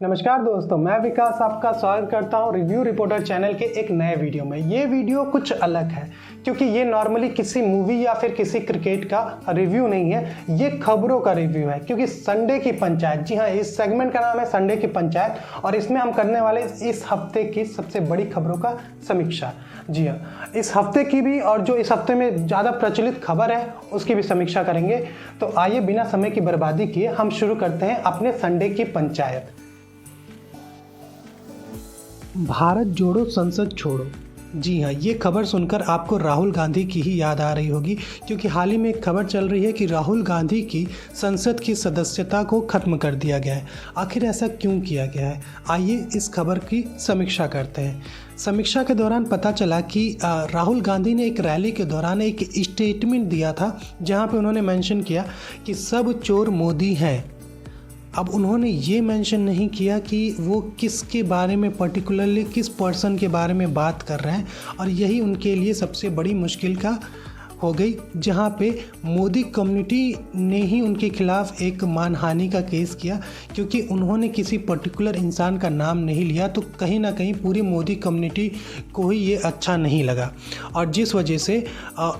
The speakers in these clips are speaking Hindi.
नमस्कार दोस्तों, मैं विकास आपका स्वागत करता हूं रिव्यू रिपोर्टर चैनल के एक नए वीडियो में। ये वीडियो कुछ अलग है क्योंकि ये नॉर्मली किसी मूवी या फिर किसी क्रिकेट का रिव्यू नहीं है, ये खबरों का रिव्यू है। क्योंकि संडे की पंचायत, जी हाँ, इस सेगमेंट का नाम है संडे की पंचायत और इसमें हम करने वाले इस हफ्ते की सबसे बड़ी खबरों का समीक्षा। जी हाँ, इस हफ्ते की भी और जो इस हफ्ते में ज़्यादा प्रचलित खबर है उसकी भी समीक्षा करेंगे। तो आइए बिना समय की बर्बादी किए हम शुरू करते हैं अपने संडे की पंचायत। भारत जोड़ो संसद छोड़ो। जी हाँ, ये खबर सुनकर आपको राहुल गांधी की ही याद आ रही होगी क्योंकि हाल ही में एक खबर चल रही है कि राहुल गांधी की संसद की सदस्यता को खत्म कर दिया गया है। आखिर ऐसा क्यों किया गया है, आइए इस खबर की समीक्षा करते हैं। समीक्षा के दौरान पता चला कि राहुल गांधी ने एक रैली के दौरान एक स्टेटमेंट दिया था जहाँ पे उन्होंने मेंशन किया कि सब चोर मोदी हैं। अब उन्होंने ये मेंशन नहीं किया कि वो किसके बारे में, पर्टिकुलरली किस पर्सन के बारे में बात कर रहे हैं, और यही उनके लिए सबसे बड़ी मुश्किल का हो गई, जहाँ पे मोदी कम्युनिटी ने ही उनके खिलाफ एक मानहानि का केस किया क्योंकि उन्होंने किसी पर्टिकुलर इंसान का नाम नहीं लिया। तो कहीं ना कहीं पूरी मोदी कम्युनिटी को ही ये अच्छा नहीं लगा और जिस वजह से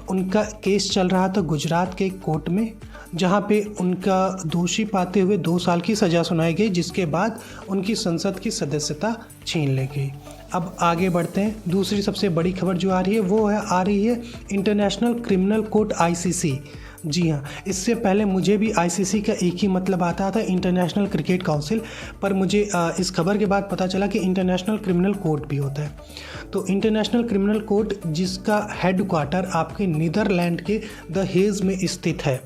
उनका केस चल रहा था गुजरात के कोर्ट में, जहाँ पे उनका दोषी पाते हुए 2 साल की सज़ा सुनाई गई, जिसके बाद उनकी संसद की सदस्यता छीन ली गई। अब आगे बढ़ते हैं। दूसरी सबसे बड़ी खबर जो आ रही है वो आ रही है इंटरनेशनल क्रिमिनल कोर्ट ICC। जी हाँ, इससे पहले मुझे भी ICC का एक ही मतलब आता था, इंटरनेशनल क्रिकेट काउंसिल, पर मुझे इस खबर के बाद पता चला कि इंटरनेशनल क्रिमिनल कोर्ट भी होता है। तो इंटरनेशनल क्रिमिनल कोर्ट, जिसका हेडक्वार्टर आपके नीदरलैंड के द हेज में स्थित है।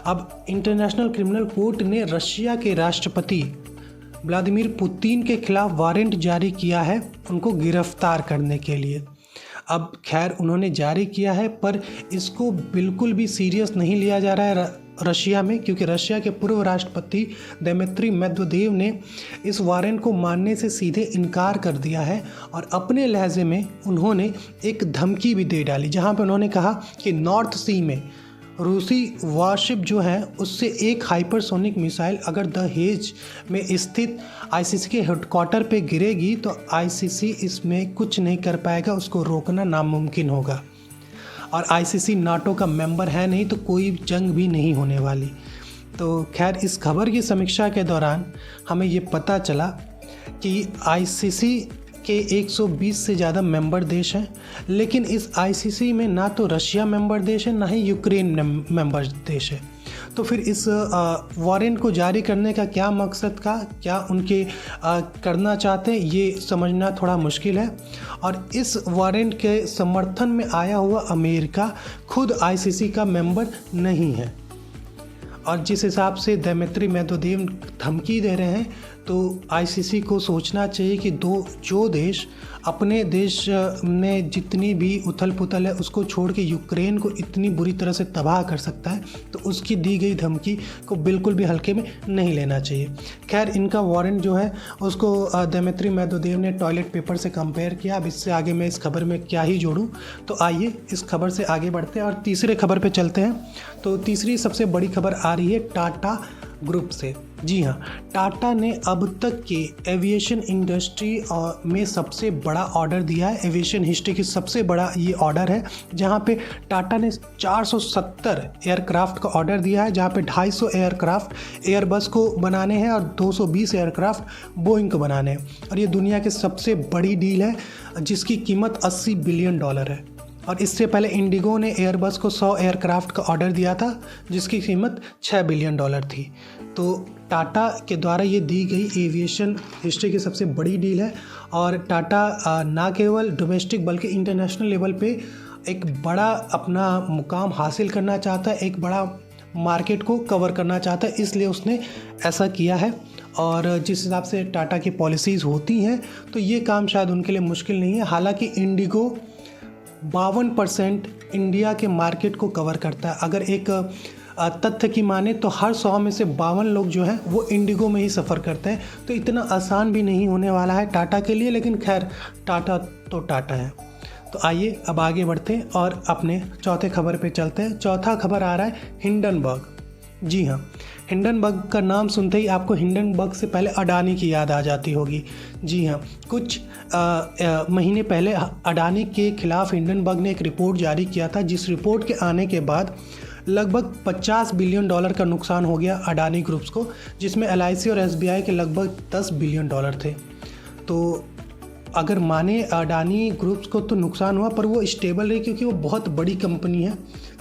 अब इंटरनेशनल क्रिमिनल कोर्ट ने रशिया के राष्ट्रपति व्लादिमीर पुतिन के खिलाफ वारंट जारी किया है उनको गिरफ्तार करने के लिए। अब खैर उन्होंने जारी किया है पर इसको बिल्कुल भी सीरियस नहीं लिया जा रहा है रशिया में, क्योंकि रशिया के पूर्व राष्ट्रपति दिमित्री मेदवेदेव ने इस वारंट को मानने से सीधे इनकार कर दिया है और अपने लहजे में उन्होंने एक धमकी भी दे डाली, जहां पर उन्होंने कहा कि नॉर्थ सी में रूसी वारशिप जो है उससे एक हाइपरसोनिक मिसाइल अगर द हेज में स्थित ICC के हेडक्वार्टर पे गिरेगी तो ICC इसमें कुछ नहीं कर पाएगा, उसको रोकना नामुमकिन होगा। और ICC नाटो का मेंबर है नहीं तो कोई जंग भी नहीं होने वाली। तो खैर इस खबर की समीक्षा के दौरान हमें ये पता चला कि ICC के 120 से ज़्यादा मेंबर देश हैं, लेकिन इस ICC में ना तो रशिया मेंबर देश है ना ही यूक्रेन मेंबर देश है। तो फिर इस वारंट को जारी करने का क्या मकसद का, क्या उनके करना चाहते हैं, ये समझना थोड़ा मुश्किल है। और इस वारंट के समर्थन में आया हुआ अमेरिका खुद ICC का मेंबर नहीं है। और जिस हिसाब से दिमित्री मेदवेदेव धमकी दे रहे हैं तो ICC को सोचना चाहिए कि जो देश अपने देश में जितनी भी उथल पुथल है उसको छोड़ के यूक्रेन को इतनी बुरी तरह से तबाह कर सकता है, तो उसकी दी गई धमकी को बिल्कुल भी हल्के में नहीं लेना चाहिए। खैर इनका वारंट जो है उसको दिमित्री मेदवेदेव ने टॉयलेट पेपर से कंपेयर किया। अब इससे आगे मैं इस खबर में क्या ही जोड़ूँ, तो आइए इस खबर से आगे बढ़ते हैं और तीसरे खबर पर चलते हैं। तो तीसरी सबसे बड़ी खबर आ रही है टाटा ग्रुप से। जी हाँ, टाटा ने अब तक के एविएशन इंडस्ट्री में सबसे बड़ा ऑर्डर दिया है। एविएशन हिस्ट्री की सबसे बड़ा ये ऑर्डर है, जहाँ पे टाटा ने 470 एयरक्राफ्ट का ऑर्डर दिया है, जहाँ पे 250 एयरक्राफ्ट एयरबस को बनाने हैं और 220 एयरक्राफ्ट बोइंग को बनाने हैं। और ये दुनिया की सबसे बड़ी डील है जिसकी कीमत $80 बिलियन है। और इससे पहले इंडिगो ने एयरबस को 100 एयरक्राफ्ट का ऑर्डर दिया था जिसकी कीमत $6 बिलियन थी। तो टाटा के द्वारा ये दी गई एविएशन हिस्ट्री की सबसे बड़ी डील है और टाटा ना केवल डोमेस्टिक बल्कि इंटरनेशनल लेवल पे एक बड़ा अपना मुकाम हासिल करना चाहता है, एक बड़ा मार्केट को कवर करना चाहता है, इसलिए उसने ऐसा किया है। और जिस हिसाब से टाटा की पॉलिसीज़ होती हैं तो ये काम शायद उनके लिए मुश्किल नहीं है। हालांकि इंडिगो 52% इंडिया के मार्केट को कवर करता है। अगर एक तथ्य की माने तो हर 100 में से 52 लोग जो हैं वो इंडिगो में ही सफ़र करते हैं। तो इतना आसान भी नहीं होने वाला है टाटा के लिए, लेकिन खैर टाटा तो टाटा है। तो आइए अब आगे बढ़ते हैं और अपने चौथे खबर पे चलते हैं। चौथा खबर आ रहा है हिंडनबर्ग। जी हाँ, हिंडनबर्ग का नाम सुनते ही आपको हिंडनबर्ग से पहले अडानी की याद आ जाती होगी। जी हाँ, कुछ महीने पहले अडानी के खिलाफ हिंडनबर्ग ने एक रिपोर्ट जारी किया था, जिस रिपोर्ट के आने के बाद लगभग $50 बिलियन का नुकसान हो गया अडानी ग्रुप्स को, जिसमें LIC और SBI के लगभग $10 बिलियन थे। तो अगर माने अडानी ग्रुप्स को तो नुकसान हुआ, पर वो स्टेबल रही क्योंकि वो बहुत बड़ी कंपनी है,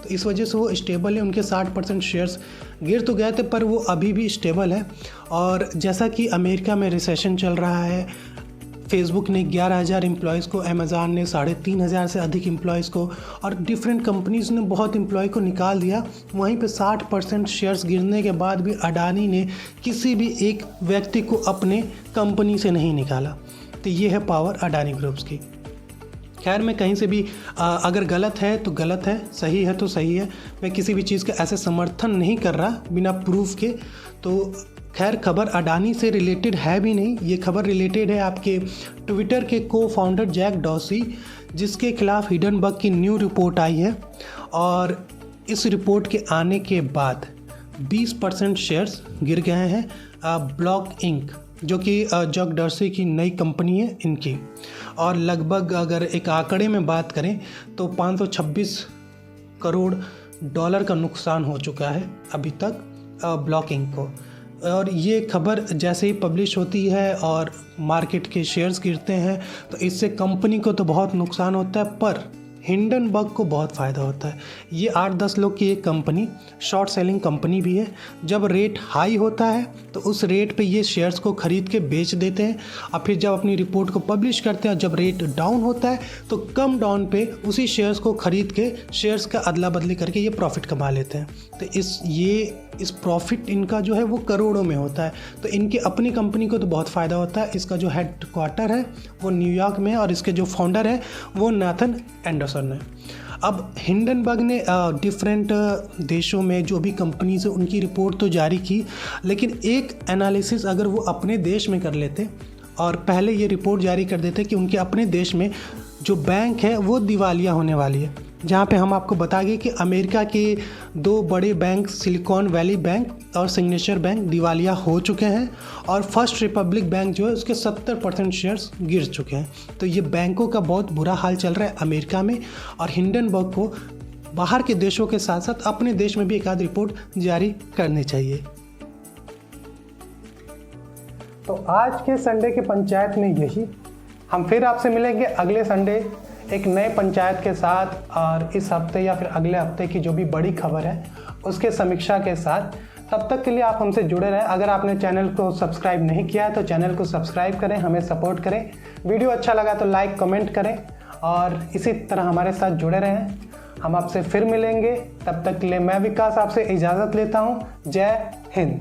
तो इस वजह से वो स्टेबल है। उनके 60% शेयर्स गिर तो गए थे, पर वो अभी भी स्टेबल है। और जैसा कि अमेरिका में रिसेशन चल रहा है, फेसबुक ने 11,000 एम्प्लॉयज़ को, अमेज़ॉन ने 3,500 से अधिक एम्प्लॉयज़ को, और डिफरेंट कंपनीज़ ने बहुत एम्प्लॉय को निकाल दिया। वहीं पे 60% शेयर्स गिरने के बाद भी अडानी ने किसी भी एक व्यक्ति को अपने कंपनी से नहीं निकाला। तो ये है पावर अडानी ग्रुप्स की। खैर, मैं कहीं से भी अगर गलत है तो गलत है, सही है तो सही है। मैं किसी भी चीज़ का ऐसे समर्थन नहीं कर रहा बिना प्रूफ के। तो खैर, खबर अडानी से रिलेटेड है भी नहीं, ये खबर रिलेटेड है आपके ट्विटर के को फाउंडर जैक डॉर्सी, जिसके खिलाफ हिंडनबर्ग की न्यू रिपोर्ट आई है। और इस रिपोर्ट के आने के बाद 20% शेयर्स गिर गए हैं ब्लॉक इंक, जो कि जैक डॉर्सी की नई कंपनी है इनकी। और लगभग अगर एक आंकड़े में बात करें तो $526 करोड़ का नुकसान हो चुका है अभी तक ब्लॉक इंक को। और ये खबर जैसे ही पब्लिश होती है और मार्केट के शेयर्स गिरते हैं, तो इससे कंपनी को तो बहुत नुकसान होता है, पर हिंडनबर्ग को बहुत फ़ायदा होता है। ये 8-10 लोग की एक कंपनी, शॉर्ट सेलिंग कंपनी भी है। जब रेट हाई होता है तो उस रेट पे ये शेयर्स को ख़रीद के बेच देते हैं, और फिर जब अपनी रिपोर्ट को पब्लिश करते हैं, जब रेट डाउन होता है तो कम डाउन पे उसी शेयर्स को ख़रीद के शेयर्स का अदला बदली करके ये प्रॉफिट कमा लेते हैं। तो इस प्रॉफिट इनका जो है वो करोड़ों में होता है। तो इनकी अपनी कंपनी को तो बहुत फ़ायदा होता है। इसका जो हेड क्वार्टर है वो न्यूयॉर्क में है, और इसके जो फाउंडर है वो नाथन एंडरसन है। अब हिंडनबर्ग ने डिफरेंट देशों में जो भी कंपनीज है उनकी रिपोर्ट तो जारी की, लेकिन एक एनालिसिस अगर वो अपने देश में कर लेते और पहले ये रिपोर्ट जारी कर देते कि उनके अपने देश में जो बैंक है वो दिवालिया होने वाली है, जहाँ पे हम आपको बताएंगे कि अमेरिका के 2 बड़े बैंक, सिलिकॉन वैली बैंक और सिग्नेचर बैंक दिवालिया हो चुके हैं, और फर्स्ट रिपब्लिक बैंक जो है उसके 70% शेयर्स गिर चुके हैं। तो ये बैंकों का बहुत बुरा हाल चल रहा है अमेरिका में, और हिंडनबर्ग को बाहर के देशों के साथ साथ अपने देश में भी एक आध रिपोर्ट जारी करनी चाहिए। तो आज के संडे के पंचायत में यही। हम फिर आपसे मिलेंगे अगले संडे एक नए पंचायत के साथ, और इस हफ्ते या फिर अगले हफ्ते की जो भी बड़ी खबर है उसके समीक्षा के साथ। तब तक के लिए आप हमसे जुड़े रहें। अगर आपने चैनल को सब्सक्राइब नहीं किया है तो चैनल को सब्सक्राइब करें, हमें सपोर्ट करें। वीडियो अच्छा लगा तो लाइक कमेंट करें, और इसी तरह हमारे साथ जुड़े रहें। हम आपसे फिर मिलेंगे, तब तक के लिए मैं विकास आपसे इजाज़त लेता हूँ। जय हिंद।